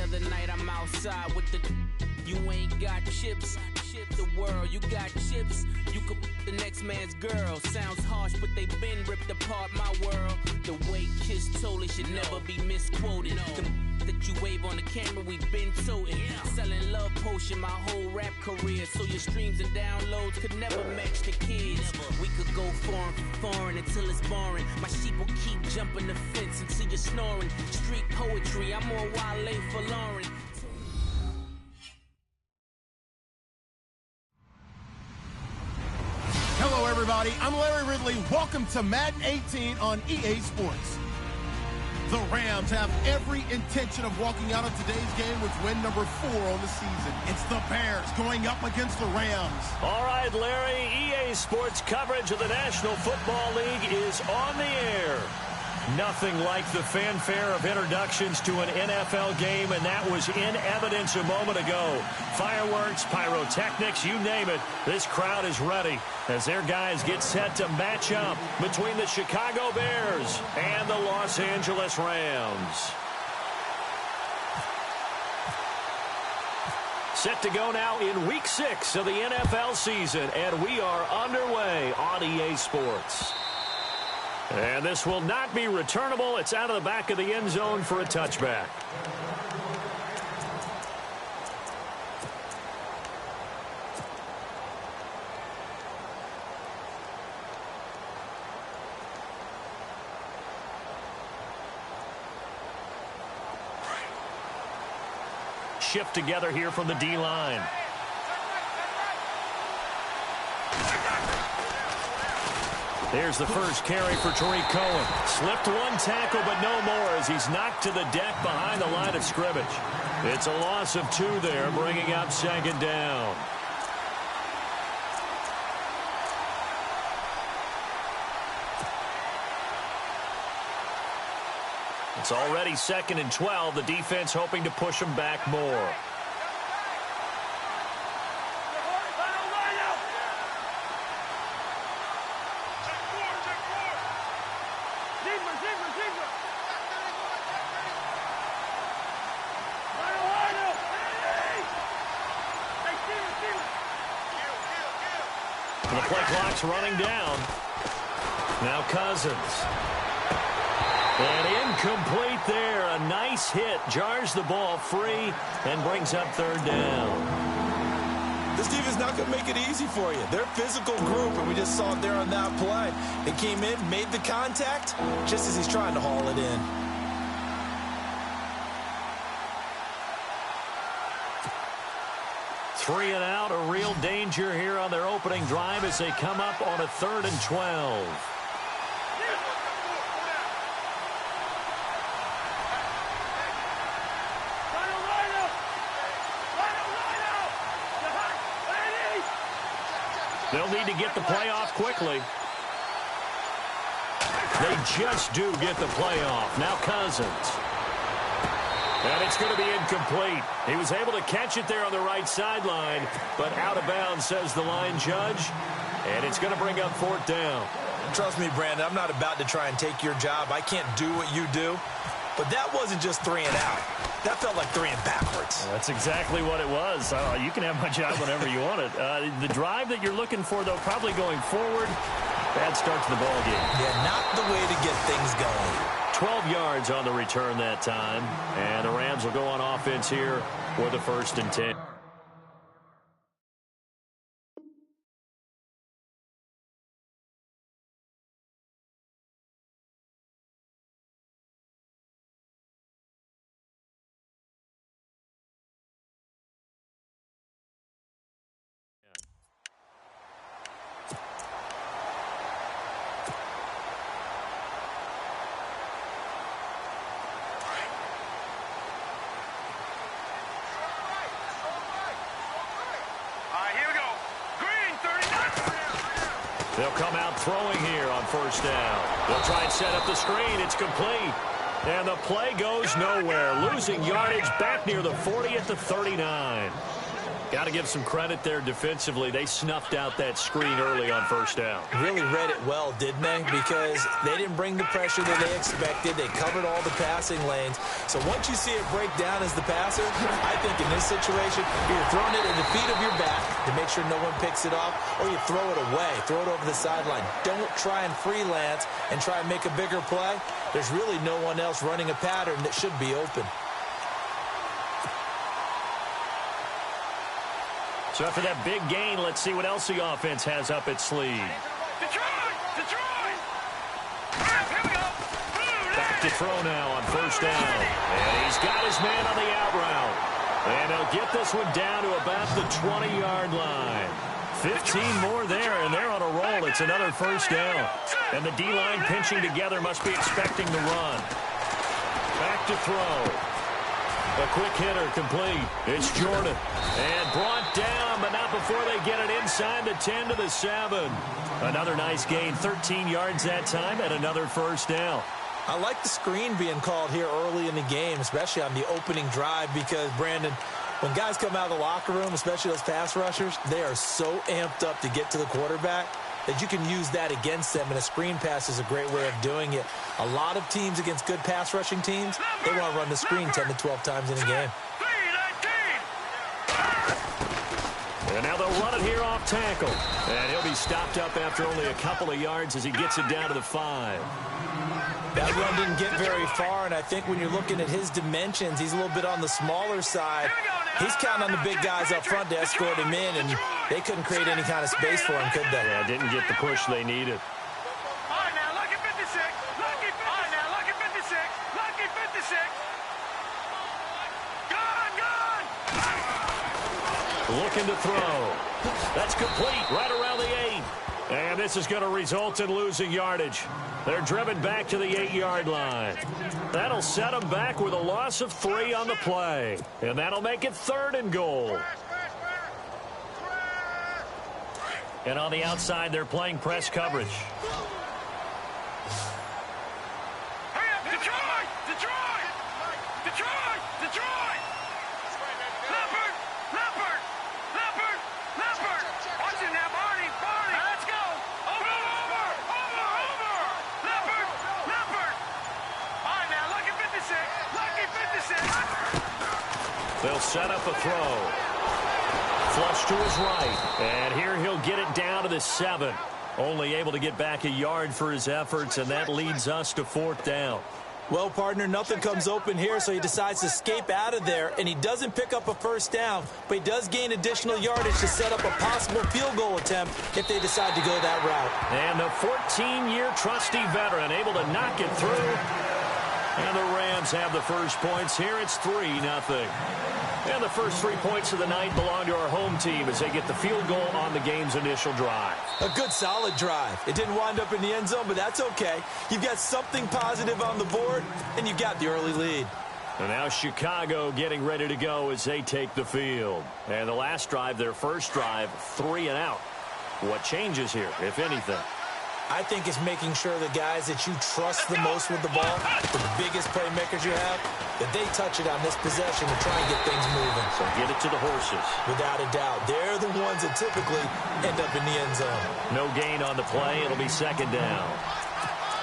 the other night I'm outside with the you ain't got chips. The world, you got chips. You could the next man's girl. Sounds harsh, but they been ripped apart my world. The way Kiss told it should never be misquoted. The that you wave on the camera, we've been toting. Selling love potion my whole rap career. So your streams and downloads could never match the kids. We could go foreign until it's boring. My sheep will keep jumping the fence until you're snoring. Street poetry, I'm more Wale for Lauren. Hello, everybody. I'm Larry Ridley. Welcome to Madden 18 on EA Sports. The Rams have every intention of walking out of today's game with win number 4 on the season. It's the Bears going up against the Rams. All right, Larry, EA Sports coverage of the National Football League is on the air. Nothing like the fanfare of introductions to an NFL game, and that was in evidence a moment ago. Fireworks, pyrotechnics, you name it. This crowd is ready as their guys get set to match up between the Chicago Bears and the Los Angeles Rams. Set to go now in Week 6 of the NFL season, and we are underway on EA Sports. And this will not be returnable. It's out of the back of the end zone for a touchback. Shift together here from the D-line. There's the first carry for Tariq Cohen. Slipped one tackle, but no more as he's knocked to the deck behind the line of scrimmage. It's a loss of 2 there, bringing up second down. It's already 2nd and 12. The defense hoping to push them back more. The play clock's running down. Now Cousins. And incomplete there. A nice hit. Jars the ball free and brings up 3rd down. This defense not going to make it easy for you. They're a physical group, and we just saw it there on that play. They came in, made the contact, just as he's trying to haul it in. Three and out, a real danger here on their opening drive as they come up on a 3rd and 12. They'll need to get the play off quickly. They just do get the play off. Now Cousins. And it's going to be incomplete. He was able to catch it there on the right sideline, but out of bounds, says the line judge. And it's going to bring up 4th down. Trust me, Brandon, I'm not about to try and take your job. I can't do what you do. But that wasn't just 3 and out. That felt like 3 and backwards. That's exactly what it was. You can have my job whenever you want it. The drive that you're looking for, though, probably going forward. Bad start to the ball game. Yeah, not the way to get things going. 12 yards on the return that time. And the Rams will go on offense here for the 1st and 10. They'll come out throwing here on 1st down. They'll try and set up the screen. It's complete. And the play goes nowhere. Losing yardage back near the 40 at the 39. Got to give some credit there defensively. They snuffed out that screen early on first down. Really read it well, didn't they? Because they didn't bring the pressure that they expected. They covered all the passing lanes. So once you see it break down as the passer, I think in this situation, you're throwing it at the feet of your back to make sure no one picks it off, or you throw it away, throw it over the sideline. Don't try and freelance and try and make a bigger play. There's really no one else running a pattern that should be open. So after that big gain, let's see what else the offense has up its sleeve. Detroit! Here we go! Back to throw now on first down. And he's got his man on the out route. And they'll get this one down to about the 20-yard line. 15 more there, and they're on a roll. It's another first down. And the D-line pinching together must be expecting the run. Back to throw. A quick hitter complete. It's Jordan. And brought down, but not before they get it inside the 10 to the 7. Another nice gain, 13 yards that time, and another first down. I like the screen being called here early in the game, especially on the opening drive, because, Brandon, when guys come out of the locker room, especially those pass rushers, they are so amped up to get to the quarterback that you can use that against them, and a screen pass is a great way of doing it. A lot of teams against good pass rushing teams, they want to run the screen 10 to 12 times in a game. And now they'll run it here off tackle. And he'll be stopped up after only a couple of yards as he gets it down to the 5. That run didn't get very far, and I think when you're looking at his dimensions, he's a little bit on the smaller side. He's counting on the big guys up front to escort him in, and they couldn't create any kind of space for him, could they? Yeah, didn't get the push they needed. All right, now, lucky 56. Lucky 56. All right, now, lucky 56. Lucky 56. Gone! Looking to throw. That's complete right around the 8. And this is going to result in losing yardage. They're driven back to the 8-yard line. That'll set them back with a loss of 3 on the play. And that'll make it 3rd and goal. And on the outside, they're playing press coverage. Hurry up, Detroit! Detroit! Detroit! Detroit! Leopard! Leopard! Leopard! Leopard! Watch it now, Barney! Barney! Let's go! Over! Leopard! Leopard! All right, now, lucky 56. Lucky 56. They'll set up a throw. Flush to his right. And here he'll get it down to the 7. Only able to get back a yard for his efforts, and that leads us to 4th down. Well, partner, nothing comes open here, so he decides to escape out of there, and he doesn't pick up a first down, but he does gain additional yardage to set up a possible field goal attempt if they decide to go that route. And the 14-year trusty veteran able to knock it through. And the Rams have the first points here. It's 3-0. And the first 3 points of the night belong to our home team as they get the field goal on the game's initial drive. A good, solid drive. It didn't wind up in the end zone, but that's okay. You've got something positive on the board, and you got the early lead. And now Chicago getting ready to go as they take the field. And the last drive, their first drive, 3 and out. What changes here, if anything? I think it's making sure the guys that you trust the most with the ball, the biggest playmakers you have, that they touch it on this possession to try and get things moving. So get it to the horses. Without a doubt. They're the ones that typically end up in the end zone. No gain on the play. It'll be 2nd down.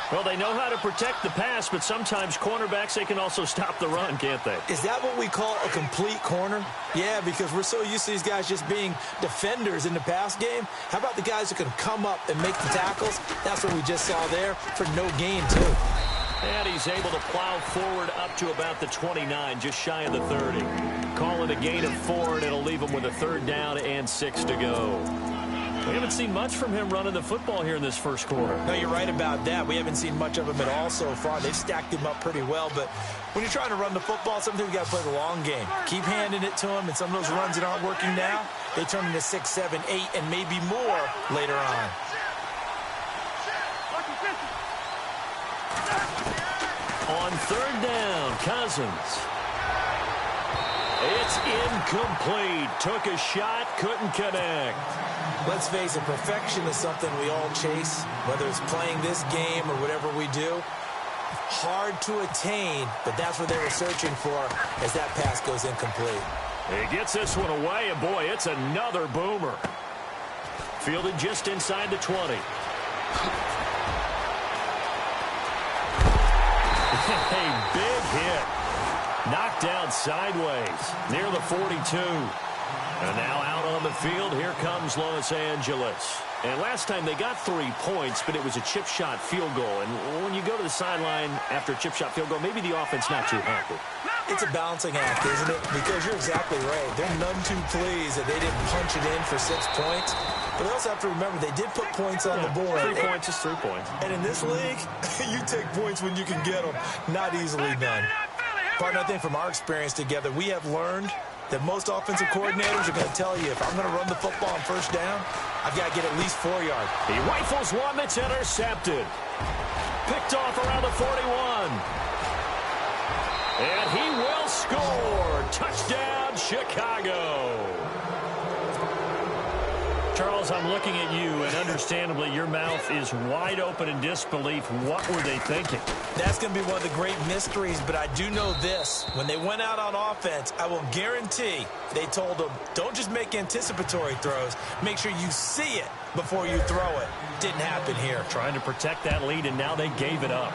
Well, they know how to protect the pass, but sometimes cornerbacks, they can also stop the run, can't they? Is that what we call a complete corner? Yeah, because we're so used to these guys just being defenders in the pass game. How about the guys who can come up and make the tackles? That's what we just saw there for no gain, too. And he's able to plow forward up to about the 29, just shy of the 30. Call it a gain of 4, and it'll leave him with a 3rd down and 6 to go. We haven't seen much from him running the football here in this first quarter. No, you're right about that. We haven't seen much of him at all so far. They've stacked him up pretty well, but when you're trying to run the football, sometimes you got to play the long game. Keep handing it to him, and some of those runs that aren't working now, they turn into 6, 7, 8, and maybe more later on. On 3rd down, Cousins. It's incomplete. Took a shot, couldn't connect. Let's face it, perfection is something we all chase, whether it's playing this game or whatever we do. Hard to attain, but that's what they were searching for as that pass goes incomplete. He gets this one away, and boy, it's another boomer. Fielded just inside the 20. A big hit. Knocked down sideways near the 42. And now out on the field, here comes Los Angeles. And last time they got 3 points, but it was a chip shot field goal. And when you go to the sideline after a chip shot field goal, maybe the offense not too happy. It's a balancing act, isn't it? Because you're exactly right. They're none too pleased that they didn't punch it in for 6 points. But they also have to remember they did put points on the board. 3 points is 3 points. And in this league, you take points when you can get them. Not easily done. Partner, I think from our experience together, we have learned that most offensive coordinators are going to tell you, if I'm going to run the football on first down, I've got to get at least 4 yards. He rifles one that's intercepted. Picked off around the 41. And he will score. Touchdown, Chicago. Charles, I'm looking at you, and understandably, your mouth is wide open in disbelief. What were they thinking? That's going to be one of the great mysteries, but I do know this. When they went out on offense, I will guarantee they told them, don't just make anticipatory throws. Make sure you see it before you throw it. Didn't happen here. Trying to protect that lead, and now they gave it up.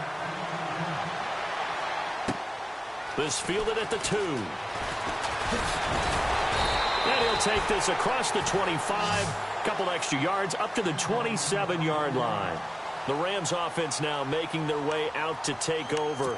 This fielded at the 2. And he'll take this across the 25. Couple extra yards up to the 27-yard line. The Rams offense now making their way out to take over.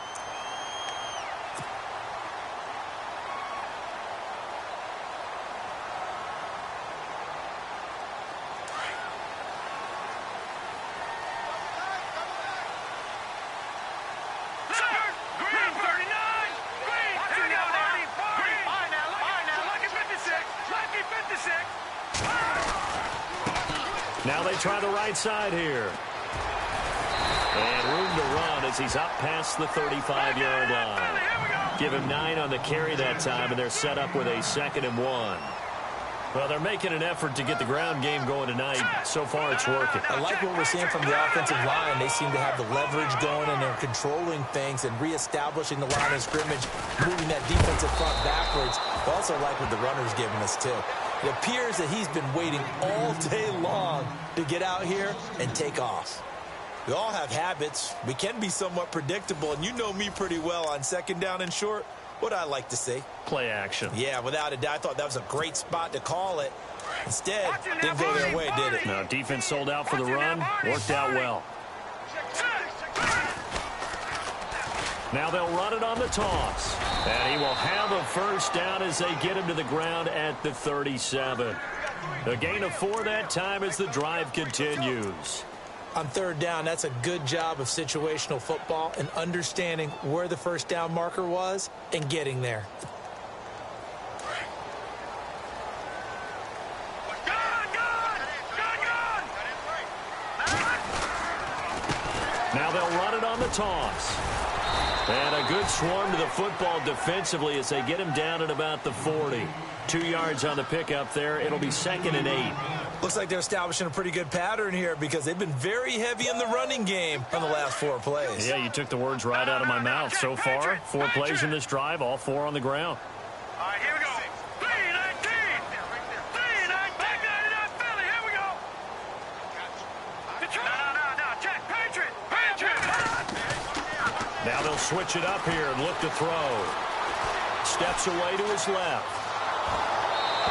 Now they try the right side here. And room to run as he's up past the 35-yard line. Give him 9 on the carry that time, and they're set up with a 2nd and 1. Well, they're making an effort to get the ground game going tonight. So far, it's working. I like what we're seeing from the offensive line. They seem to have the leverage going, and they're controlling things and reestablishing the line of scrimmage, moving that defensive front backwards. I also like what the runner's giving us, too. It appears that he's been waiting all day long to get out here and take off. We all have habits. We can be somewhat predictable, and you know me pretty well on 2nd down and short. What I like to see. Play action. Yeah, without a doubt, I thought that was a great spot to call it. Instead, didn't go their way, did it? No, defense sold out for the run. Worked out well. Now they'll run it on the toss. And he will have a first down as they get him to the ground at the 37. A gain of 4 that time as the drive continues. On 3rd down, that's a good job of situational football and understanding where the first down marker was and getting there. Now they'll run it on the toss. And a good swarm to the football defensively as they get him down at about the 40. 2 yards on the pickup there. It'll be 2nd and 8. Looks like they're establishing a pretty good pattern here because they've been very heavy in the running game on the last 4 plays. Yeah, you took the words right out of my mouth. So far, 4 plays in this drive, all 4 on the ground. All right, here we go. 3-19. 3-19. Back 99 Philly. Here we go. No. Check. Patriot. Now they'll switch it up here and look to throw. Steps away to his left.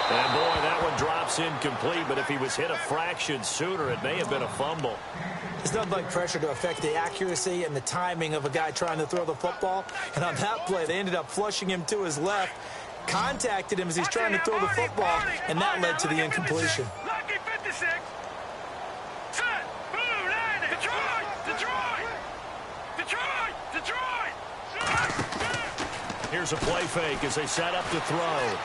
And, boy, that one drops incomplete, but if he was hit a fraction sooner, it may have been a fumble. It's nothing like pressure to affect the accuracy and the timing of a guy trying to throw the football. And on that play, they ended up flushing him to his left, contacted him as he's trying to throw the football, and that led to the incompletion. Lucky 56. Set. Blue 90. Detroit. Here's a play fake as they set up to throw.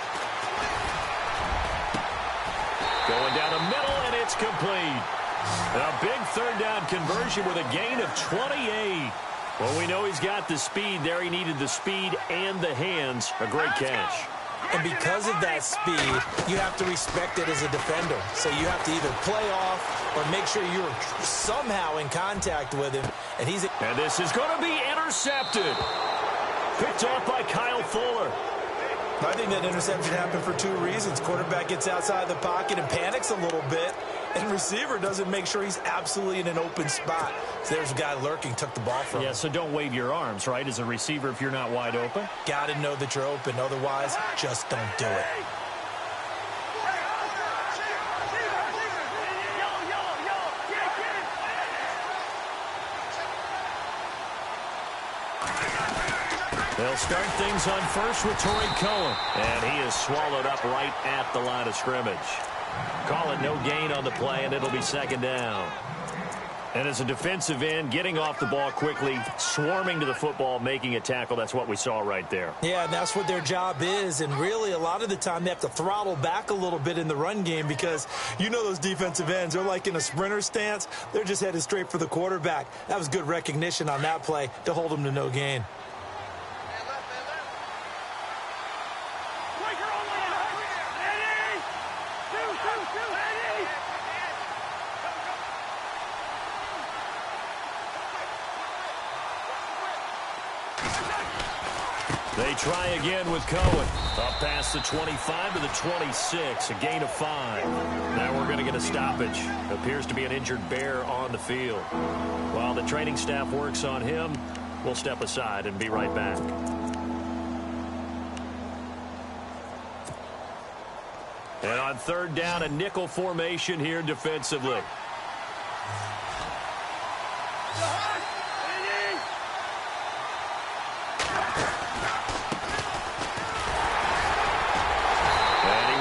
Going down the middle, and it's complete. A big 3rd down conversion with a gain of 28. Well, we know he's got the speed there. He needed the speed and the hands. A great catch. And because of that speed, you have to respect it as a defender. So you have to either play off or make sure you're somehow in contact with him. And this is going to be intercepted. Picked off by Kyle Fuller. I think that interception happened for two reasons. Quarterback gets outside the pocket and panics a little bit, and receiver doesn't make sure he's absolutely in an open spot. So there's a guy lurking, took the ball from him. Yeah, so don't wave your arms, right, as a receiver if you're not wide open. Got to know that you're open. Otherwise, just don't do it. They'll start things on first with Torrey Cohen. And he is swallowed up right at the line of scrimmage. Call it no gain on the play, and it'll be second down. And as a defensive end, getting off the ball quickly, swarming to the football, making a tackle, that's what we saw right there. Yeah, and that's what their job is. And really, a lot of the time, they have to throttle back a little bit in the run game because you know those defensive ends, they're like in a sprinter stance. They're just headed straight for the quarterback. That was good recognition on that play to hold them to no gain. They try again with Cohen. Up past the 25 to the 26, a gain of 5. Now we're going to get a stoppage. Appears to be an injured Bear on the field. While the training staff works on him, we'll step aside and be right back. And on third down, a nickel formation here defensively.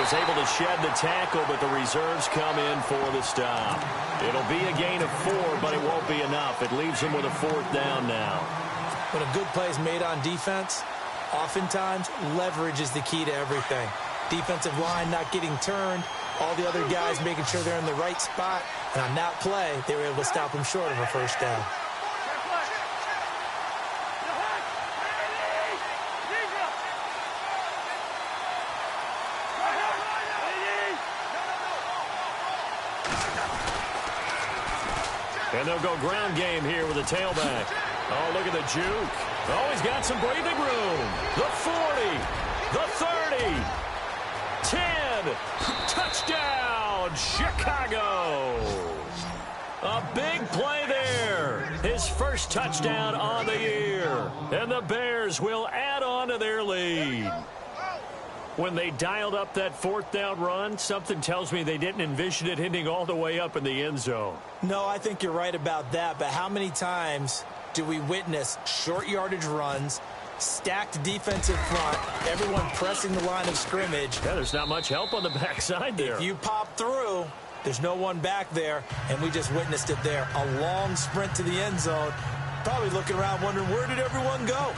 Able to shed the tackle, but the reserves come in for the stop. It'll be a gain of 4, but it won't be enough. It leaves them with a fourth down now. When a good play is made on defense, oftentimes leverage is the key to everything. Defensive line not getting turned, all the other guys making sure they're in the right spot, and on that play, they were able to stop them short of a first down. And they'll go ground game here with a tailback. Oh, look at the juke. Oh, he's got some breathing room. The 40, the 30, 10, touchdown, Chicago. A big play there. His first touchdown on the year. And the Bears will add on to their lead. When they dialed up that fourth down run, something tells me they didn't envision it hitting all the way up in the end zone. No, I think you're right about that, but how many times do we witness short yardage runs, stacked defensive front, everyone pressing the line of scrimmage? Yeah, there's not much help on the backside there. If you pop through, there's no one back there, and we just witnessed it there. A long sprint to the end zone, probably looking around wondering, where did everyone go?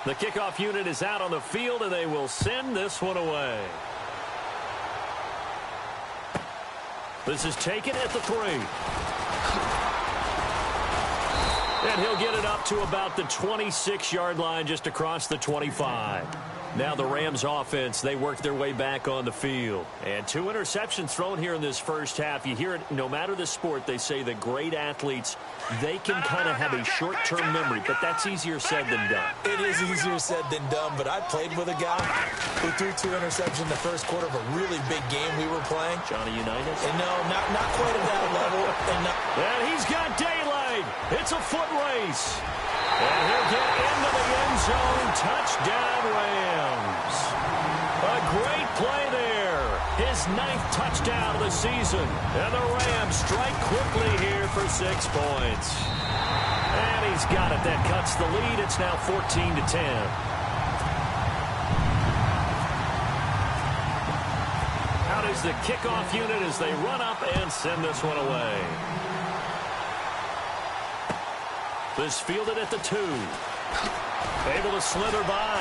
The kickoff unit is out on the field, and they will send this one away. This is taken at the 3. And he'll get it up to about the 26-yard line, just across the 25. Now the Rams offense, they work their way back on the field. And 2 interceptions thrown here in this first half. You hear it, no matter the sport, they say that great athletes, they can kind of have a short-term memory, but that's easier said than done. It is easier said than done, but I played with a guy who threw 2 interceptions in the first quarter of a really big game we were playing. Johnny Unitas? And no, not quite at that level. And he's got daylight. It's a foot race. And he'll get into the end zone. Touchdown, Rams. A great play there. His 9th touchdown of the season. And the Rams strike quickly here for 6 points. And he's got it. That cuts the lead. It's now 14-10. Out is the kickoff unit as they run up and send this one away. This fielded at the 2. Able to slither by.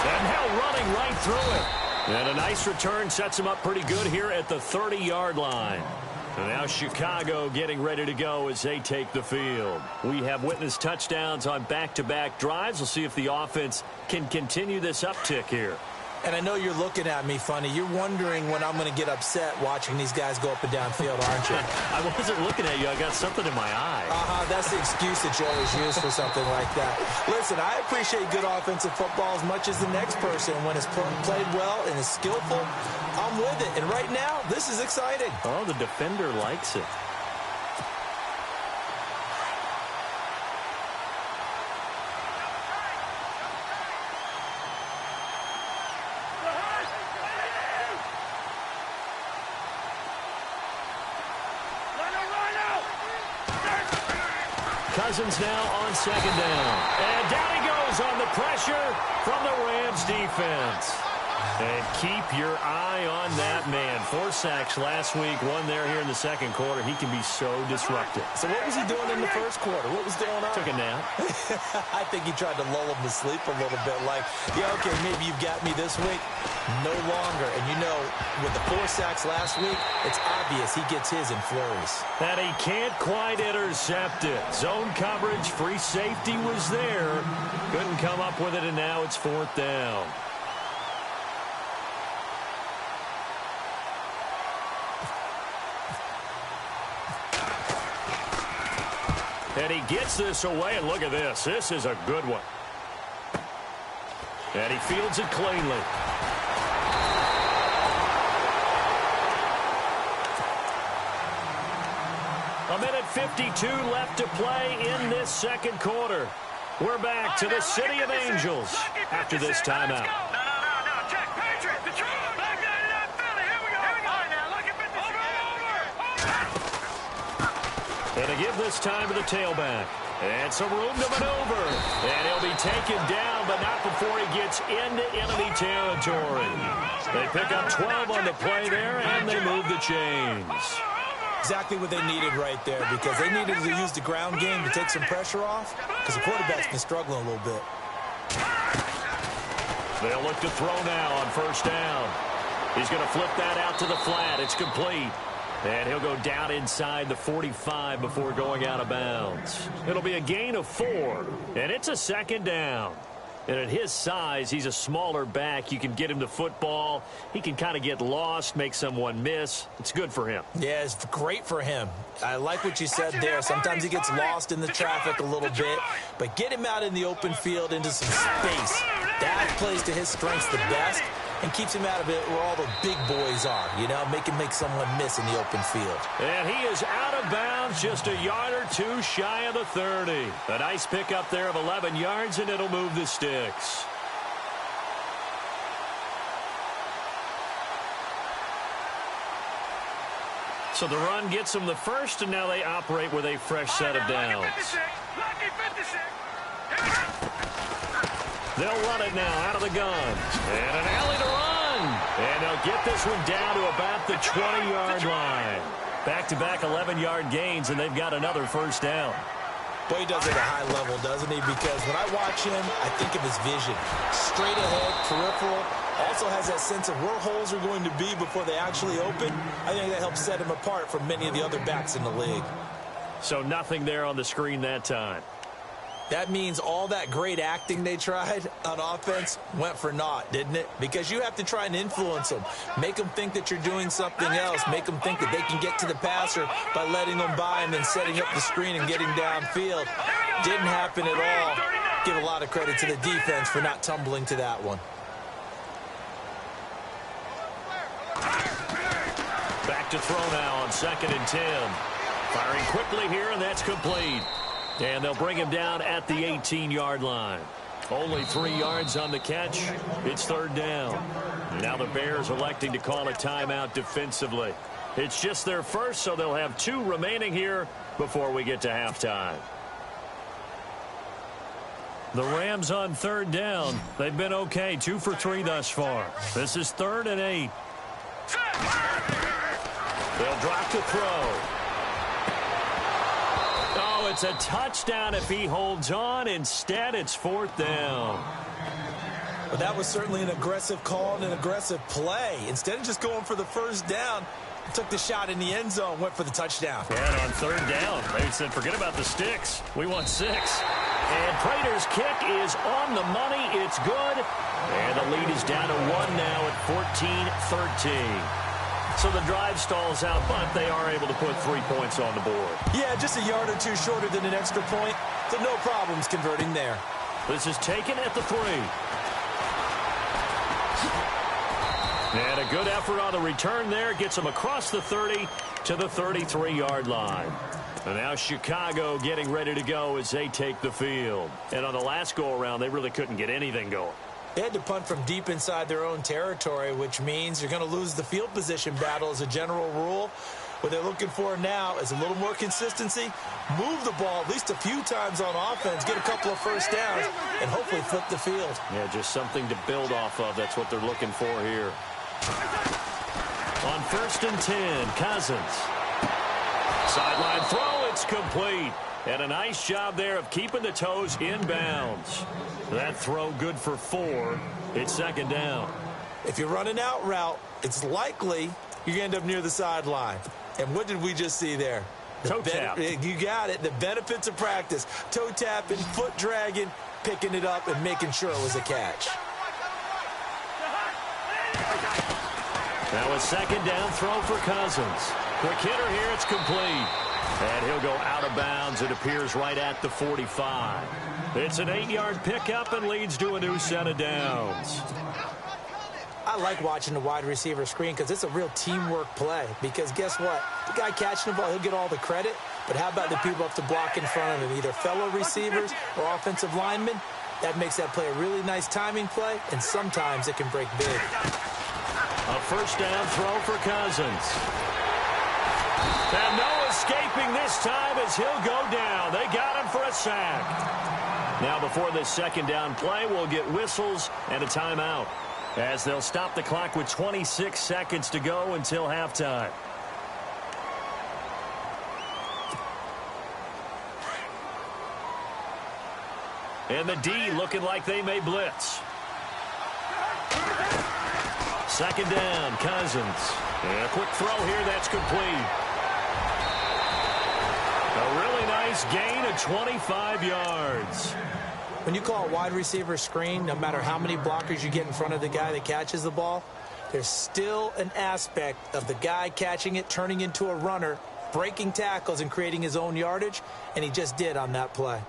And now running right through it. And a nice return sets him up pretty good here at the 30-yard line. And now Chicago getting ready to go as they take the field. We have witnessed touchdowns on back-to-back drives. We'll see if the offense can continue this uptick here. And I know you're looking at me funny. You're wondering when I'm going to get upset watching these guys go up and down field, aren't you? I wasn't looking at you. I got something in my eye. That's the excuse that you always use for something like that. Listen, I appreciate good offensive football as much as the next person. When it's played well and is skillful, I'm with it. And right now, this is exciting. Oh, the defender likes it. Cousins now on second down. And down he goes on the pressure from the Rams defense. And keep your eye on that man. 4 sacks last week, 1 there here in the second quarter. He can be so disruptive. So what was he doing in the first quarter? What was going on? Took a nap. I think he tried to lull him to sleep a little bit. Like, yeah, okay, maybe you've got me this week. No longer. And you know, with the 4 sacks last week, it's obvious he gets his in flurries. And he can't quite intercept it. Zone coverage, free safety was there. Couldn't come up with it, and now it's 4th down. And he gets this away, and look at this. This is a good one. And he fields it cleanly. A minute 52 left to play in this second quarter. We're back to the City of Angels after this timeout. No. Check. Patriot. The truth. Back there to that Philly. Here we go. All right, now, look at 56. And to give this time to the tailback. And some room to maneuver. And he'll be taken down, but not before he gets into enemy territory. They pick up 12 on the play there, and they move the chains. Exactly what they needed right there, because they needed to use the ground game to take some pressure off, because the quarterback's been struggling a little bit. They'll look to throw now on first down. He's going to flip that out to the flat. It's complete. And he'll go down inside the 45 before going out of bounds. It'll be a gain of 4, and it's a second down. And at his size, he's a smaller back. You can get him the football. He can kind of get lost, make someone miss. It's good for him. Yeah, it's great for him. I like what you said there. Sometimes he gets lost in the traffic a little bit, but get him out in the open field into some space. That plays to his strengths the best and keeps him out of it where all the big boys are, you know, make someone miss in the open field. And he is out of bounds, just a yard or 2 shy of the 30. A nice pickup there of 11 yards, and it'll move the sticks. So the run gets them the first, and now they operate with a fresh set of downs. They'll run it now out of the gun. And an alley to run. And they'll get this one down to about the 20-yard line. Back-to-back 11-yard gains, and they've got another first down. Boy, he does it at a high level, doesn't he? Because when I watch him, I think of his vision. Straight ahead, peripheral. Also has that sense of where holes are going to be before they actually open. I think that helps set him apart from many of the other backs in the league. So nothing there on the screen that time. That means all that great acting they tried on offense went for naught, didn't it? Because you have to try and influence them. Make them think that you're doing something else. Make them think that they can get to the passer by letting them by and then setting up the screen and getting downfield. Didn't happen at all. Give a lot of credit to the defense for not tumbling to that one. Back to throw now on 2nd and 10. Firing quickly here, and that's complete. And they'll bring him down at the 18-yard line. Only 3 yards on the catch. It's 3rd down. Now the Bears electing to call a timeout defensively. It's just their first, so they'll have 2 remaining here before we get to halftime. The Rams on 3rd down. They've been okay, 2 for 3 thus far. This is 3rd and 8. They'll drop to throw. Oh, it's a touchdown if he holds on. Instead, it's 4th down. But that was certainly an aggressive call and an aggressive play. Instead of just going for the first down, took the shot in the end zone, went for the touchdown. And on 3rd down, they said, forget about the sticks. We want 6. And Prater's kick is on the money. It's good. And the lead is down to 1 now at 14-13. So the drive stalls out, but they are able to put 3 points on the board. Yeah, just a yard or two shorter than an extra point, so no problems converting there. This is taken at the 3. And a good effort on the return there. Gets them across the 30 to the 33-yard line. And now Chicago getting ready to go as they take the field. And on the last go-around, they really couldn't get anything going. They had to punt from deep inside their own territory, which means you're going to lose the field position battle as a general rule. What they're looking for now is a little more consistency, move the ball at least a few times on offense, get a couple of first downs, and hopefully flip the field. Yeah, just something to build off of. That's what they're looking for here. On 1st and 10, Cousins. Sideline throw, it's complete. And a nice job there of keeping the toes in bounds. That throw good for 4. It's 2nd down. If you run an out route, it's likely you're going to end up near the sideline. And what did we just see there? Toe tap. You got it. The benefits of practice. Toe tapping, foot dragging, picking it up, and making sure it was a catch. Now a 2nd down throw for Cousins. Quick hitter here, it's complete. And he'll go out of bounds. It appears right at the 45. It's an 8-yard pickup and leads to a new set of downs. I like watching the wide receiver screen because it's a real teamwork play. Because guess what? The guy catching the ball, he'll get all the credit. But how about the people up to block in front of him, either fellow receivers or offensive linemen? That makes that play a really nice timing play, and sometimes it can break big. A 1st down throw for Cousins. And no escaping this time as he'll go down. They got him for a sack. Now before this 2nd down play, we'll get whistles and a timeout, as they'll stop the clock with 26 seconds to go until halftime. And the D looking like they may blitz. 2nd down, Cousins. And a quick throw here, that's complete. A really nice gain of 25 yards. When you call a wide receiver screen, no matter how many blockers you get in front of the guy that catches the ball, there's still an aspect of the guy catching it, turning into a runner, breaking tackles and creating his own yardage, and he just did on that play.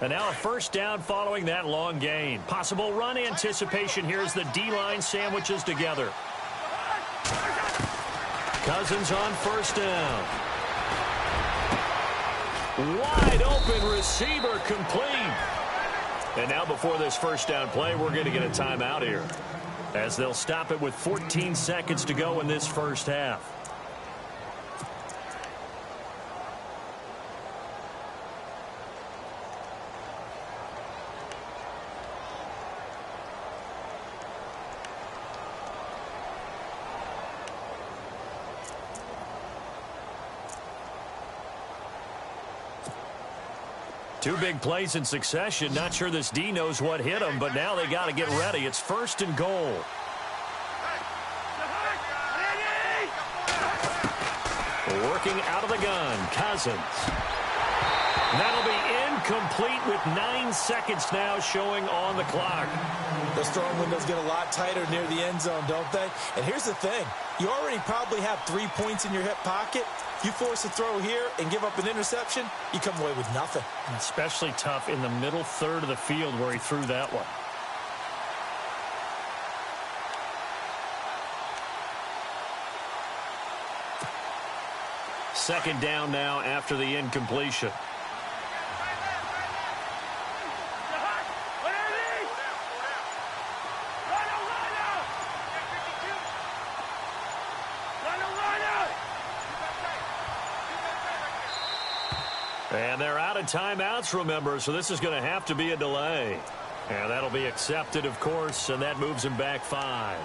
And now a 1st down following that long gain. Possible run anticipation here as the D-line sandwiches together. Cousins on 1st down. Wide open receiver complete. And now before this 1st down play, we're going to get a timeout here, as they'll stop it with 14 seconds to go in this 1st half. Two big plays in succession. Not sure this D knows what hit him, but now they got to get ready. It's 1st and goal. Working out of the gun, Cousins. That'll be incomplete with 9 seconds now showing on the clock. Those throwing windows get a lot tighter near the end zone, don't they? And here's the thing. You already probably have 3 points in your hip pocket. You force a throw here and give up an interception, you come away with nothing. And especially tough in the middle third of the field where he threw that one. Second down now after the incompletion. And they're out of timeouts, remember, so this is going to have to be a delay. And that'll be accepted, of course, and that moves him back 5.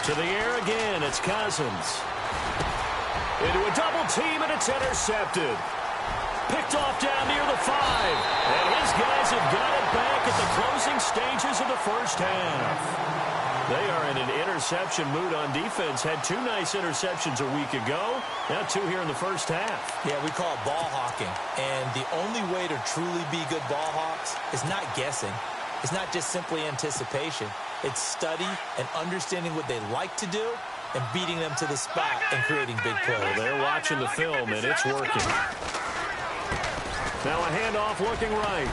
To the air again, it's Cousins. Into a double team, and it's intercepted. Picked off down near the 5. And his guys have got it back at the closing stages of the first half. They are in an interception mood on defense. Had 2 nice interceptions a week ago. Now 2 here in the first half. Yeah, we call it ball hawking. And the only way to truly be good ball hawks is not guessing. It's not just simply anticipation. It's study and understanding what they like to do and beating them to the spot and creating big plays. Well, they're watching the film, and it's working. Now a handoff looking right.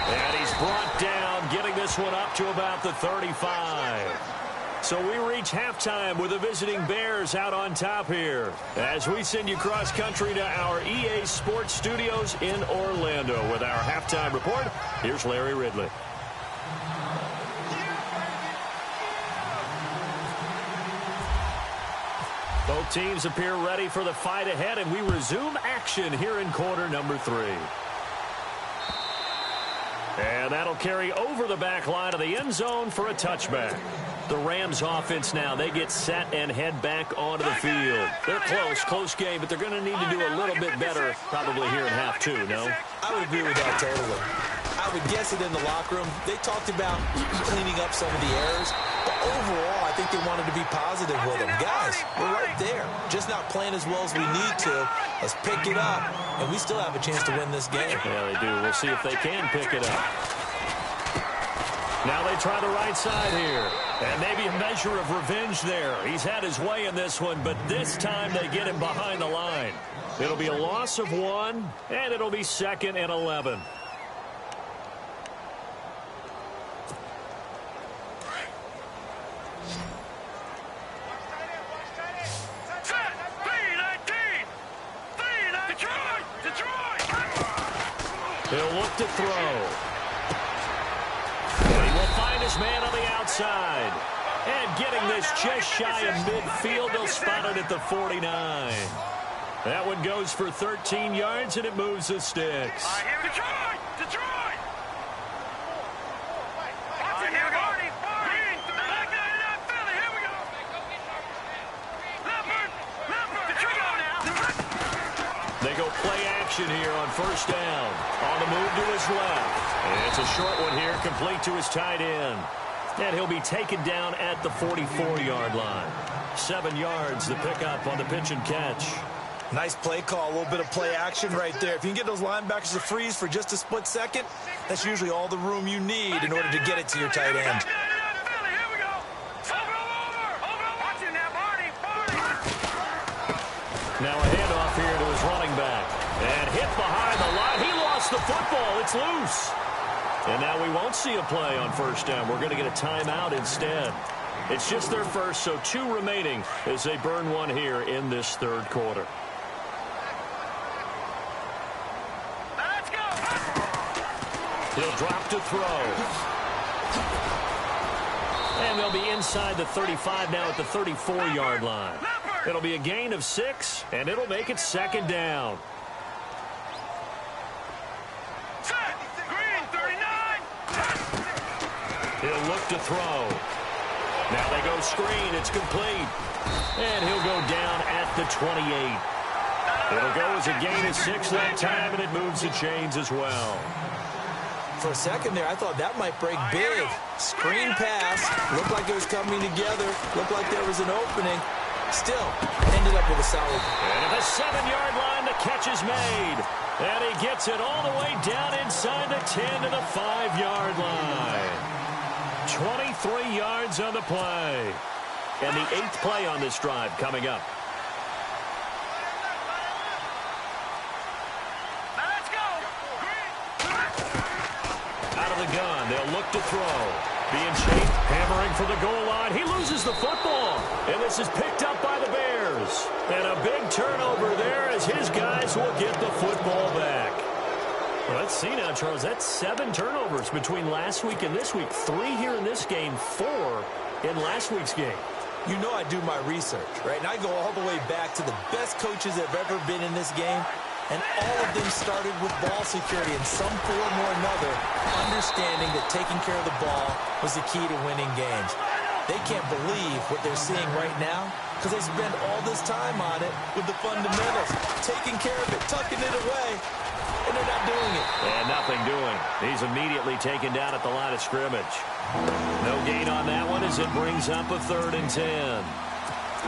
And he's brought down, getting this one up to about the 35. So we reach halftime with the visiting Bears out on top here. As we send you cross-country to our EA Sports Studios in Orlando with our halftime report, here's Larry Ridley. Both teams appear ready for the fight ahead, and we resume action here in quarter number 3. And that'll carry over the back line of the end zone for a touchback. The Rams offense now, they get set and head back onto the field. They're close game, but they're going to need to do a little bit better probably here in half 2, no? I would agree with that totally. I would guess it in the locker room. They talked about cleaning up some of the errors. But overall, I think they wanted to be positive with them. Guys, we're right there. Just not playing as well as we need to. Let's pick it up, and we still have a chance to win this game. Yeah, they do. We'll see if they can pick it up. Now they try the right side here. And maybe a measure of revenge there. He's had his way in this one, but this time they get him behind the line. It'll be a loss of 1, and it'll be 2nd and 11. He'll look to throw. And he will find his man on the outside. And getting this just shy of midfield, they'll spot it at the 49. That one goes for 13 yards, and it moves the sticks. Detroit! They go play action here on first down. On the move to his left. And it's a short one here, complete to his tight end. And he'll be taken down at the 44-yard line. 7 yards the pickup on the pitch and catch. Nice play call, a little bit of play action right there. If you can get those linebackers to freeze for just a split second, that's usually all the room you need in order to get it to your tight end. Now a handoff here to his running back. And hit behind the line. He lost the football. It's loose. And now we won't see a play on first down. We're going to get a timeout instead. It's just their first, so 2 remaining as they burn 1 here in this third quarter. Let's go! He'll drop to throw. And they'll be inside the 35 now at the 34-yard line. It'll be a gain of 6, and it'll make it 2nd down. Green, 39! He'll look to throw. Now they go screen. It's complete. And he'll go down at the 28. It'll go as a gain of 6 that time, and it moves the chains as well. For a second there, I thought that might break big. Screen pass. Looked like it was coming together. Looked like there was an opening. Still, ended up with a solid. And at the 7-yard line, the catch is made. And he gets it all the way down inside the 10 to the 5-yard line. 23 yards on the play. And the 8th play on this drive coming up. Let's go! Out of the gun, they'll look to throw. Being chased, hammering for the goal line. He loses the football. And this is picked up by the Bears. And a big turnover there as his guys will get the football back. Well, let's see now, Charles. That's 7 turnovers between last week and this week. 3 here in this game, 4 in last week's game. You know I do my research, right? And I go all the way back to the best coaches that have ever been in this game. And all of them started with ball security in some form or another, understanding that taking care of the ball was the key to winning games. they can't believe what they're seeing right now because they spend all this time on it with the fundamentals, taking care of it, tucking it away, and they're not doing it. And nothing doing. He's immediately taken down at the line of scrimmage. No gain on that one as it brings up a 3rd and 10.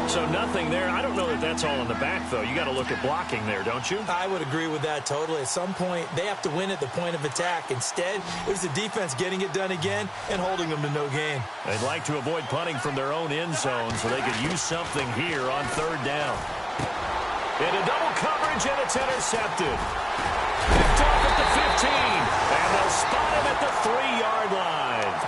So nothing there. I don't know that that's all in the back, though. You got to look at blocking there, don't you? I would agree with that totally. At some point, they have to win at the point of attack. Instead, it was the defense getting it done again and holding them to no gain. They'd like to avoid punting from their own end zone so they could use something here on 3rd down. Into double coverage, and it's intercepted. Picked off at the 15, and they'll spot him at the 3-yard line.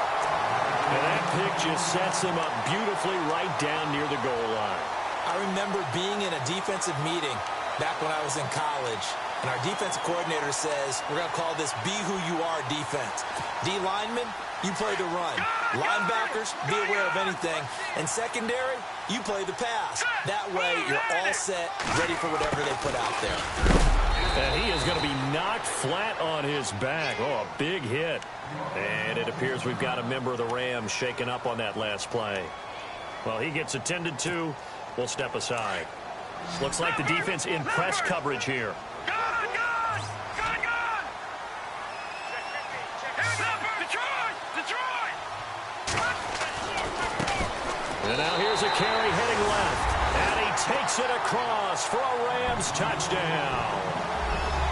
And that pick just sets him up beautifully right down near the goal line. I remember being in a defensive meeting back when I was in college, and our defensive coordinator says, we're going to call this be who you are defense. D linemen, you play the run. Linebackers, be aware of anything. And secondary, you play the pass. That way, you're all set, ready for whatever they put out there. And he is going to be knocked flat on his back. Oh, a big hit. And it appears we've got a member of the Rams shaken up on that last play. Well, he gets attended to. We'll step aside. Looks like the defense in press coverage here. And now here's a carry heading left. And he takes it across for a Rams touchdown.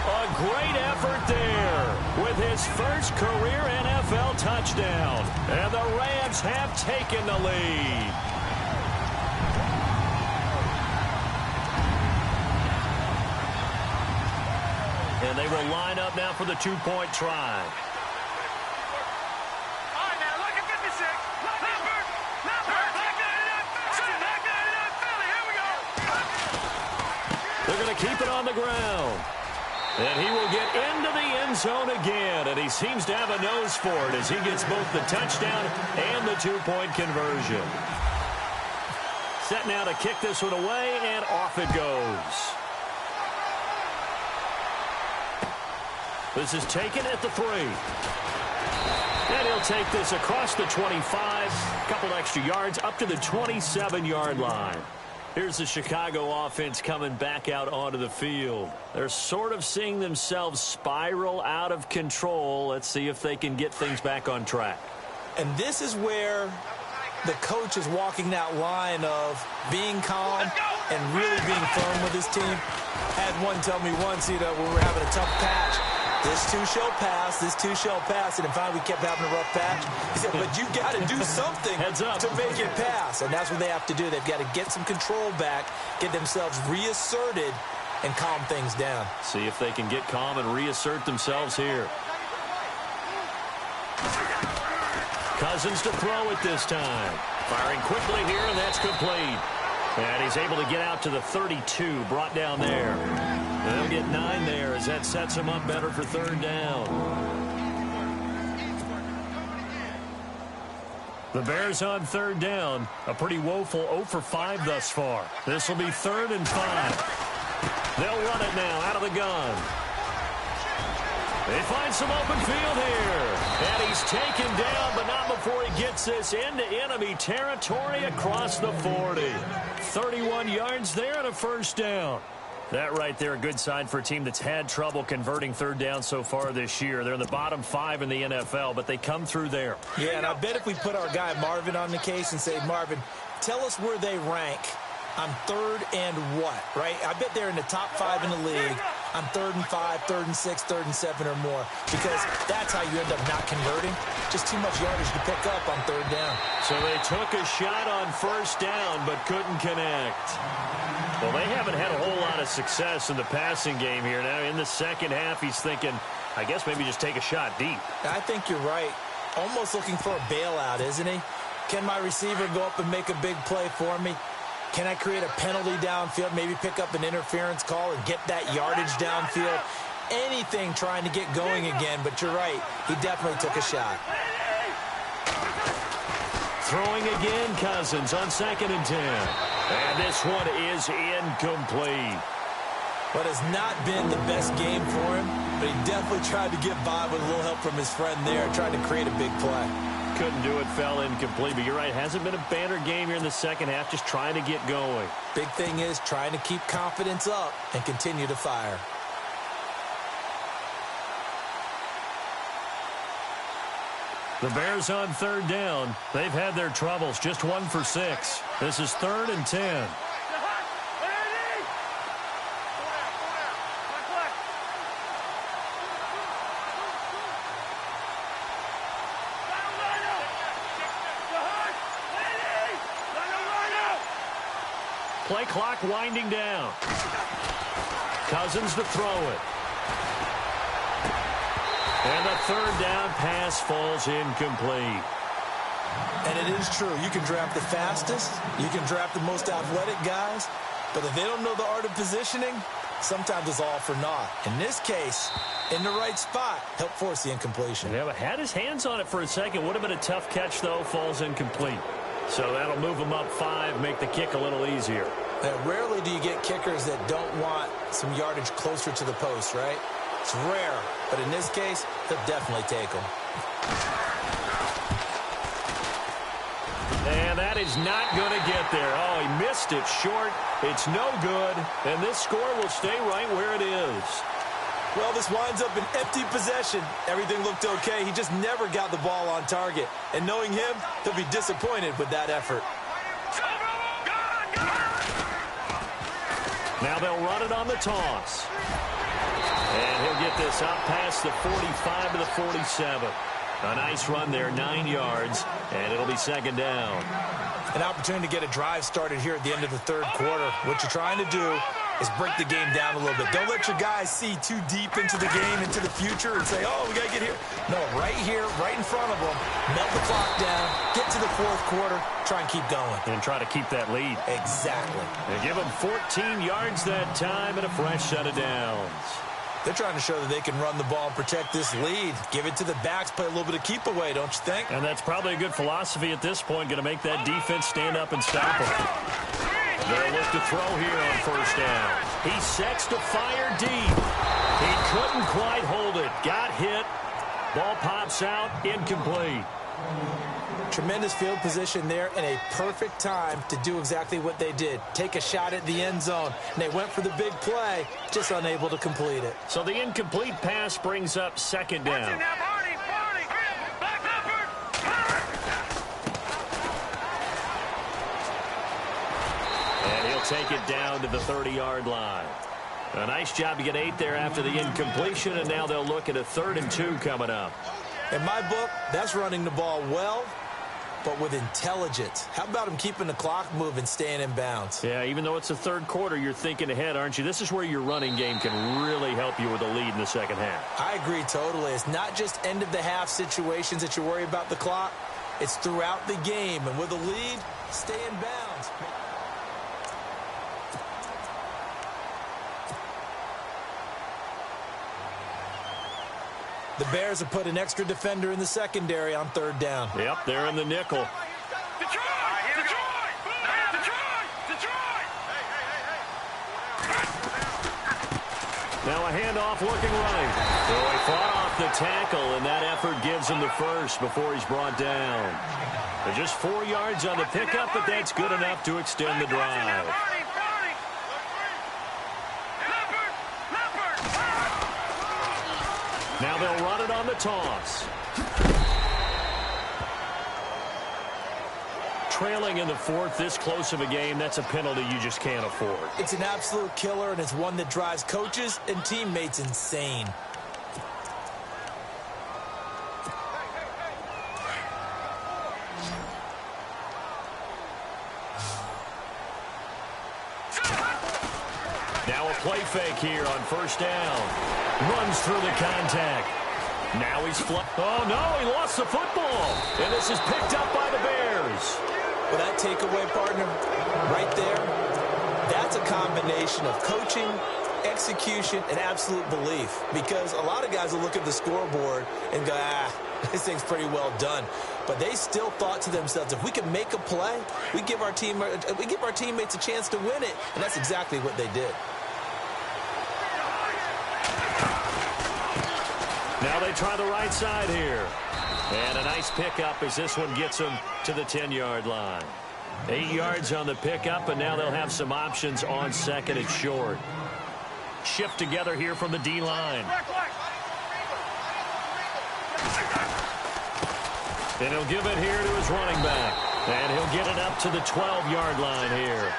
A great effort there with his first career NFL touchdown. And the Rams have taken the lead. And they will line up now for the 2-point try. They're going to keep it on the ground. And he will get into the end zone again. And he seems to have a nose for it as he gets both the touchdown and the 2-point conversion. Set now to kick this one away, and off it goes. This is taken at the 3. And he'll take this across the 25. A couple extra yards up to the 27-yard line. Here's the Chicago offense coming back out onto the field. They're sort of seeing themselves spiral out of control. Let's see if they can get things back on track. And this is where the coach is walking that line of being calm and really being firm with his team. I had one tell me once, when we were having a tough patch, this too shall pass, this too shall pass. And finally we kept having a rough patch. He said, but you got to do something to make it pass. And that's what they have to do. They've got to get some control back, get themselves reasserted, and calm things down. See if they can get calm and reassert themselves here. Cousins to throw it this time. Firing quickly here, and that's complete. And he's able to get out to the 32, brought down there. They'll get 9 there as that sets him up better for 3rd down. The Bears on 3rd down. A pretty woeful 0 for 5 thus far. This will be 3rd and 5. They'll run it now out of the gun. They find some open field here. And he's taken down, but not before he gets this into enemy territory across the 40. 31 yards there and a 1st down. That right there, a good sign for a team that's had trouble converting 3rd down so far this year. They're in the bottom 5 in the NFL, but they come through there. Yeah, and I bet if we put our guy Marvin on the case and say, Marvin, tell us where they rank on 3rd and what, right? I bet they're in the top 5 in the league on 3rd and 5, 3rd and 6, 3rd and 7 or more, because that's how you end up not converting. Just too much yardage to pick up on 3rd down. So they took a shot on 1st down, but couldn't connect. Well, they haven't had a whole lot of success in the passing game here. Now, in the second half, he's thinking, I guess maybe just take a shot deep. I think you're right. Almost looking for a bailout, isn't he? Can my receiver go up and make a big play for me? Can I create a penalty downfield, maybe pick up an interference call and get that yardage downfield? Anything trying to get going again, but you're right. He definitely took a shot. Throwing again, Cousins on 2nd and 10. And this one is incomplete. But it's not been the best game for him, but he definitely tried to get by with a little help from his friend there, trying to create a big play. couldn't do it, fell incomplete. But you're right, hasn't been a banner game here in the second half, just trying to get going. Big thing is trying to keep confidence up and continue to fire. The Bears on third down. They've had their troubles, just 1 for 6. This is 3rd and 10. Play clock winding down. Cousins to throw it. And the 3rd down pass falls incomplete. And it is true. You can draft the fastest. You can draft the most athletic guys. But if they don't know the art of positioning, sometimes it's all for naught. In this case, in the right spot, help force the incompletion. Yeah, but had his hands on it for a second. Would have been a tough catch, though. Falls incomplete. So that'll move them up 5, make the kick a little easier. Now, rarely do you get kickers that don't want some yardage closer to the post, right? It's rare, but in this case, they'll definitely take them. And that is not going to get there. Oh, he missed it short. It's no good, and this score will stay right where it is. Well, this winds up an empty possession. Everything looked okay. He just never got the ball on target. And knowing him, he'll be disappointed with that effort. Now they'll run it on the toss. And he'll get this up past the 45 to the 47. A nice run there, 9 yards, and it'll be 2nd down. An opportunity to get a drive started here at the end of the 3rd quarter. What you're trying to do is break the game down a little bit. Don't let your guys see too deep into the game, into the future, and say, oh, we got to get here. No, right here, right in front of them. Melt the clock down, get to the 4th quarter, try and keep going. And try to keep that lead. Exactly. They give them 14 yards that time and a fresh set of downs. They're trying to show that they can run the ball and protect this lead. Give it to the backs, play a little bit of keep away, don't you think? And that's probably a good philosophy at this point, going to make that defense stand up and stop them. They'll look to throw here on 1st down. He sets to fire deep. He couldn't quite hold it. Got hit. Ball pops out, incomplete. Tremendous field position there and a perfect time to do exactly what they did. Take a shot at the end zone. And they went for the big play, just unable to complete it. So the incomplete pass brings up 2nd down. And he'll take it down to the 30-yard line. A nice job to get 8 there after the incompletion, and now they'll look at a 3rd and 2 coming up. In my book, that's running the ball well, but with intelligence. How about him keeping the clock moving, staying in bounds? Yeah, even though it's the 3rd quarter, you're thinking ahead, aren't you? This is where your running game can really help you with a lead in the 2nd half. I agree totally. It's not just end-of-the-half situations that you worry about the clock. It's throughout the game. And with a lead, stay in bounds. The Bears have put an extra defender in the secondary on 3rd down. Yep, they're in the nickel. Now a handoff looking right. So he fought off the tackle, and that effort gives him the first before he's brought down. They're just 4 yards on the pickup, but that's good enough to extend the drive. Now they'll run it on the toss. Trailing in the 4th, this close of a game, that's a penalty you just can't afford. It's an absolute killer, and it's one that drives coaches and teammates insane. Now a play fake here on 1st down. Runs through the contact. Now he's oh, no, he lost the football. And this is picked up by the Bears. Well, that takeaway, partner, right there, that's a combination of coaching, execution, and absolute belief. Because a lot of guys will look at the scoreboard and go, this thing's pretty well done. But they still thought to themselves, if we can make a play, we give our teammates a chance to win it. And that's exactly what they did. Now they try the right side here. And a nice pickup as this one gets them to the 10-yard line. 8 yards on the pickup, and now they'll have some options on second and short. Shift together here from the D-line. And he'll give it here to his running back. And he'll get it up to the 12-yard line here.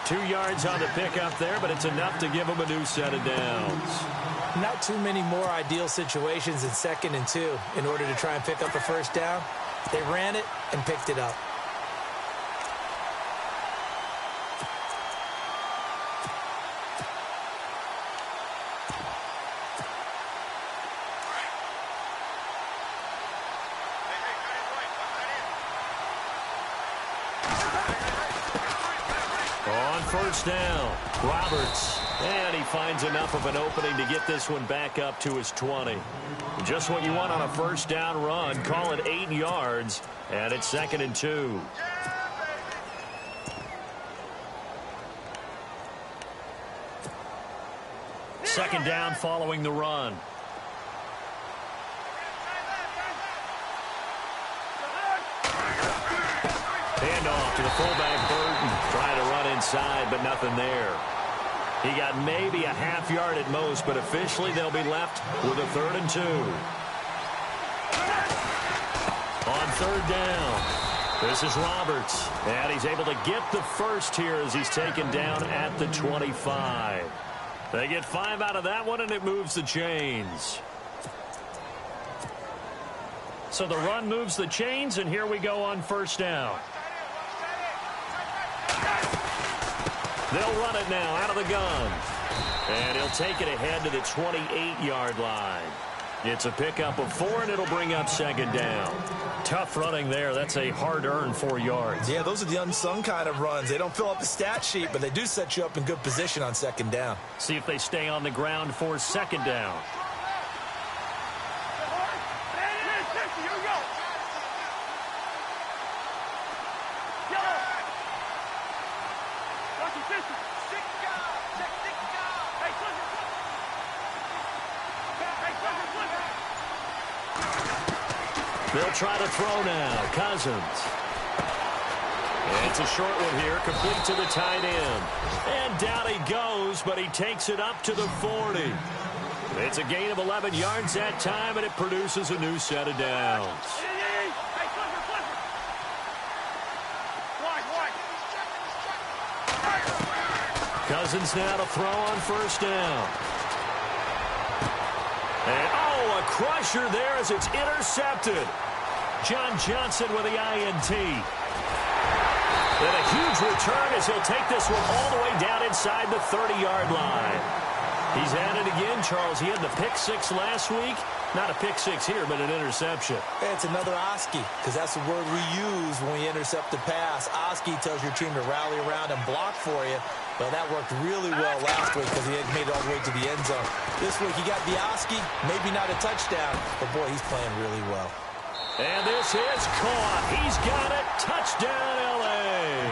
2 yards on the pickup there, but it's enough to give him a new set of downs. Not too many more ideal situations in 2nd and 2 in order to try and pick up a first down. They ran it and picked it up. On first down, Roberts. And he finds enough of an opening to get this one back up to his 20. Just what you want on a first down run. Call it 8 yards, and it's 2nd and 2. Second down following the run. Handoff to the fullback, Burton. Trying to run inside, but nothing there. He got maybe a half yard at most, but officially they'll be left with a 3rd and 2. On 3rd down, this is Roberts. And he's able to get the first here as he's taken down at the 25. They get 5 out of that one, and it moves the chains. So the run moves the chains, and here we go on first down. They'll run it now out of the gun. And he'll take it ahead to the 28-yard line. It's a pickup of 4, and it'll bring up 2nd down. Tough running there. That's a hard-earned 4 yards. Yeah, those are the unsung kind of runs. They don't fill up the stat sheet, but they do set you up in good position on 2nd down. See if they stay on the ground for 2nd down. They'll try to throw now. Cousins. And it's a short one here, complete to the tight end. And down he goes, but he takes it up to the 40. It's a gain of 11 yards that time, and it produces a new set of downs. Cousins now to throw on first down. And, oh, a crusher there as it's intercepted. John Johnson with the INT. And a huge return as he'll take this one all the way down inside the 30-yard line. He's at it again, Charles. He had the pick 6 last week. Not a pick 6 here, but an interception. Hey, it's another Oski, because that's the word we use when we intercept the pass. Oski tells your team to rally around and block for you. Well, that worked really well last week because he had made it all the way to the end zone. This week, he got the Oski, maybe not a touchdown, but boy, he's playing really well. And this is caught. He's got it. Touchdown, L.A.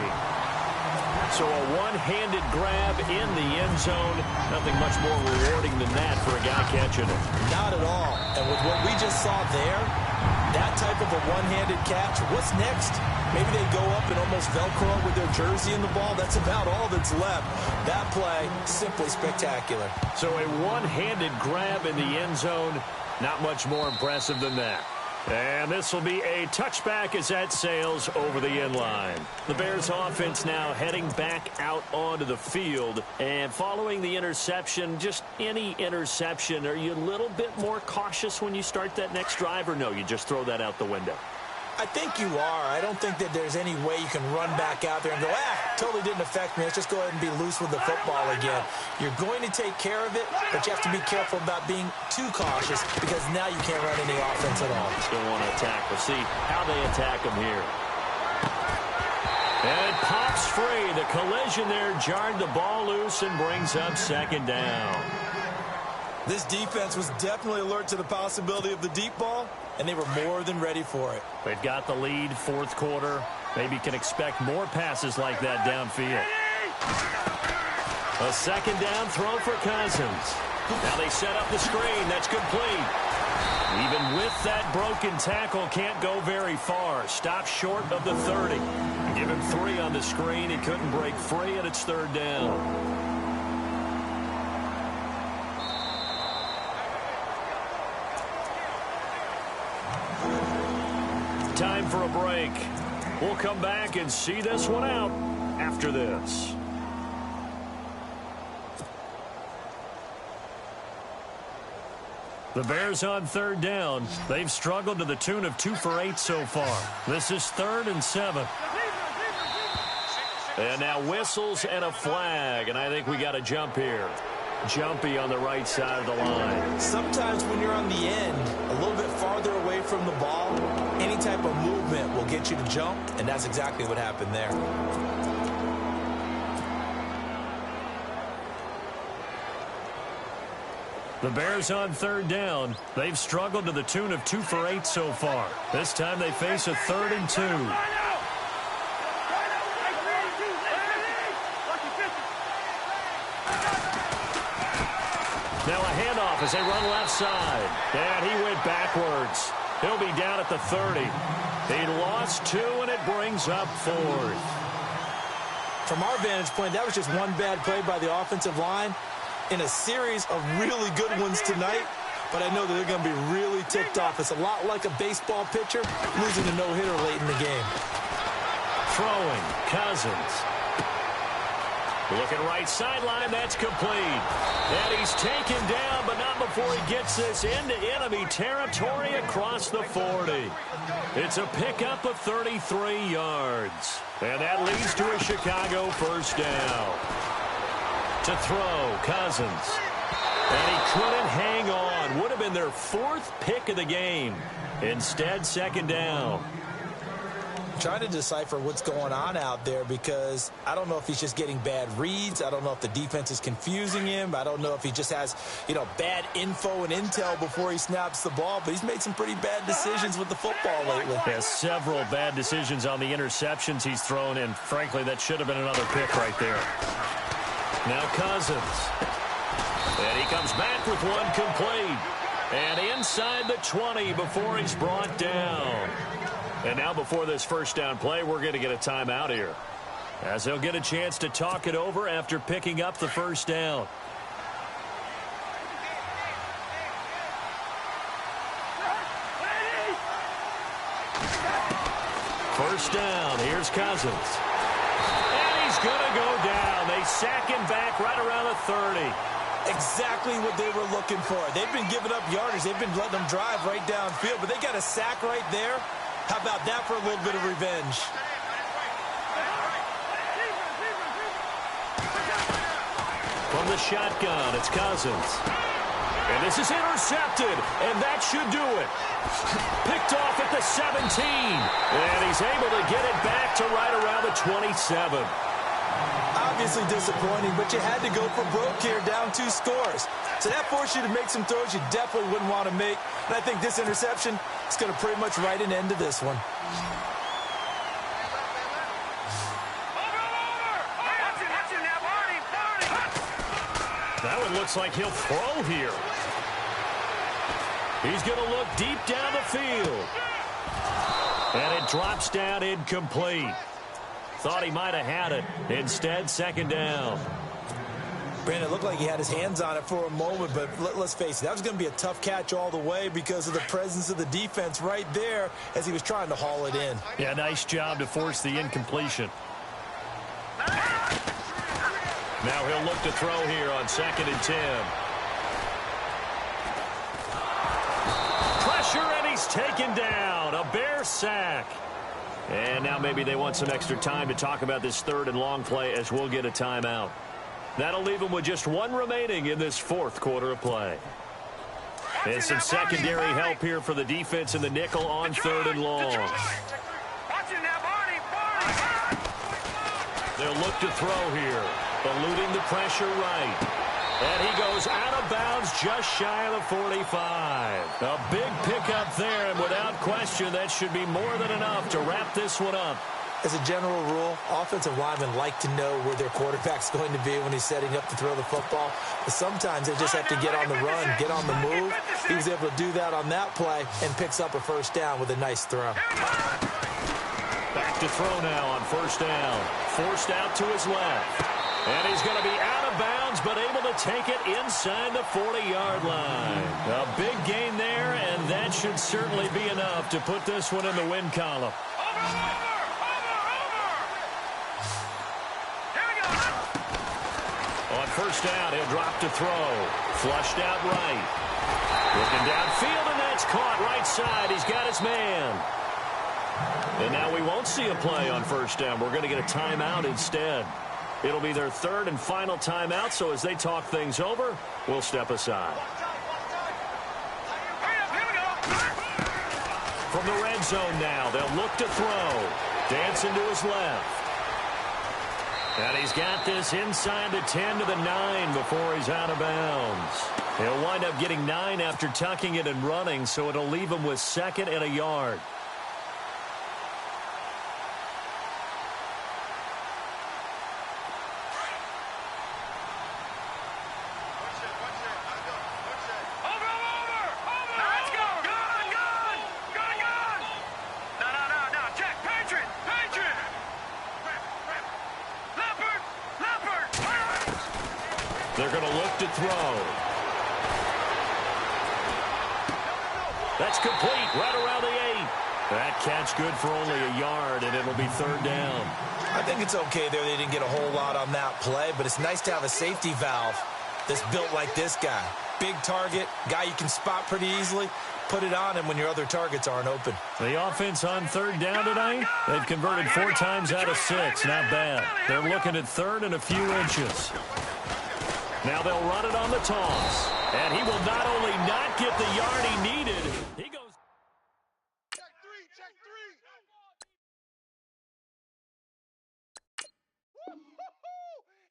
So a one-handed grab in the end zone. Nothing much more rewarding than that for a guy catching it. Not at all. And with what we just saw there, that type of a one-handed catch, what's next? Maybe they go up and almost Velcro with their jersey in the ball. That's about all that's left. That play, simply spectacular. So a one-handed grab in the end zone. Not much more impressive than that. And this will be a touchback as that sails over the end line. The Bears offense now heading back out onto the field. And following the interception, just any interception, are you a little bit more cautious when you start that next drive, or no, you just throw that out the window? I think you are. I don't think that there's any way you can run back out there and go, totally didn't affect me. Let's just go ahead and be loose with the football again. You're going to take care of it, but you have to be careful about being too cautious because now you can't run any offense at all. Still want to attack. We'll see how they attack him here. And it pops free. The collision there jarred the ball loose and brings up 2nd down. This defense was definitely alert to the possibility of the deep ball, and they were more than ready for it. They've got the lead, 4th quarter. Maybe can expect more passes like that downfield. A 2nd down throw for Cousins. Now they set up the screen. That's complete. Even with that broken tackle, can't go very far. Stopped short of the 30. Give him 3 on the screen. He couldn't break free, and it's 3rd down. Time for a break. We'll come back and see this one out after this. The Bears on 3rd down. They've struggled to the tune of 2 for 8 so far. This is 3rd and 7. And now whistles and a flag, and I think we got a jump here. Jumpy on the right side of the line. Sometimes when you're on the end, a little bit farther away from the ball, any type of movement will get you to jump, and that's exactly what happened there. The Bears on 3rd down. They've struggled to the tune of 2 for 8 so far. This time they face a 3rd and 2. Now a handoff as they run left side. And he went backwards. He'll be down at the 30. He lost 2, and it brings up 4th. From our vantage point, that was just one bad play by the offensive line in a series of really good ones tonight, but I know that they're going to be really ticked off. It's a lot like a baseball pitcher losing a no-hitter late in the game. Throwing, Cousins. Looking right sideline, that's complete. And he's taken down, but not before he gets this into enemy territory across the 40. It's a pickup of 33 yards. And that leads to a Chicago 1st down. To throw, Cousins. And he couldn't hang on. Would have been their 4th pick of the game. Instead, 2nd down. Trying to decipher what's going on out there because I don't know if he's just getting bad reads. I don't know if the defense is confusing him. I don't know if he just has, bad info and intel before he snaps the ball. But he's made some pretty bad decisions with the football lately. Has several bad decisions on the interceptions he's thrown in. Frankly, that should have been another pick right there. Now Cousins. And he comes back with one complete. And inside the 20 before he's brought down. And now before this 1st down play, we're going to get a timeout here, as they'll get a chance to talk it over after picking up the 1st down. First down, here's Cousins. And he's going to go down. They sack him back right around the 30. Exactly what they were looking for. They've been giving up yardage. They've been letting them drive right downfield, but they got a sack right there. How about that for a little bit of revenge? From the shotgun, it's Cousins. And this is intercepted, and that should do it. Picked off at the 17. And he's able to get it back to right around the 27. Obviously disappointing, but you had to go for broke here, down 2 scores. So that forced you to make some throws you definitely wouldn't want to make. And I think this interception is going to pretty much write an end to this one. That one looks like he'll throw here. He's going to look deep down the field. And it drops down incomplete. Thought he might have had it. Instead, 2nd down. Brandon, it looked like he had his hands on it for a moment, but let's face it, that was going to be a tough catch all the way because of the presence of the defense right there as he was trying to haul it in. Yeah, nice job to force the incompletion. Now he'll look to throw here on 2nd and 10. Pressure, and he's taken down. A Bear sack. And now maybe they want some extra time to talk about this 3rd and long play as we'll get a timeout. That'll leave them with just 1 remaining in this 4th quarter of play. And some secondary help here for the defense in the nickel on 3rd and long. They'll look to throw here, eluding the pressure right. And he goes out of bounds just shy of the 45. A big pickup there, and without question, that should be more than enough to wrap this one up. As a general rule, offensive linemen like to know where their quarterback's going to be when he's setting up to throw the football. But sometimes they just have to get on the run, get on the move. He was able to do that on that play and picks up a first down with a nice throw. Back to throw now on first down. Forced out to his left. And he's going to be out of bounds, but able to take it inside the 40-yard line. A big gain there, and that should certainly be enough to put this one in the win column. On first down, he'll drop to throw. Flushed out right. Looking downfield, and that's caught right side. He's got his man. And now we won't see a play on first down. We're going to get a timeout instead. It'll be their third and final timeout, so as they talk things over, we'll step aside. From the red zone now, they'll look to throw. Dancing to his left. And he's got this inside the 10 to the 9 before he's out of bounds. He'll wind up getting 9 after tucking it and running, so it'll leave him with 2nd and a yard. They're going to look to throw. That's complete right around the 8. That catch good for only a yard, and it'll be third down. I think it's okay there. They didn't get a whole lot on that play, but it's nice to have a safety valve that's built like this guy. Big target, guy you can spot pretty easily. Put it on him when your other targets aren't open. The offense on third down tonight, they've converted 4 times out of 6. Not bad. They're looking at third and a few inches. Now they'll run it on the toss. And he will not only not get the yard he needed, he goes. Check three.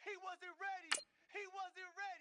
He wasn't ready.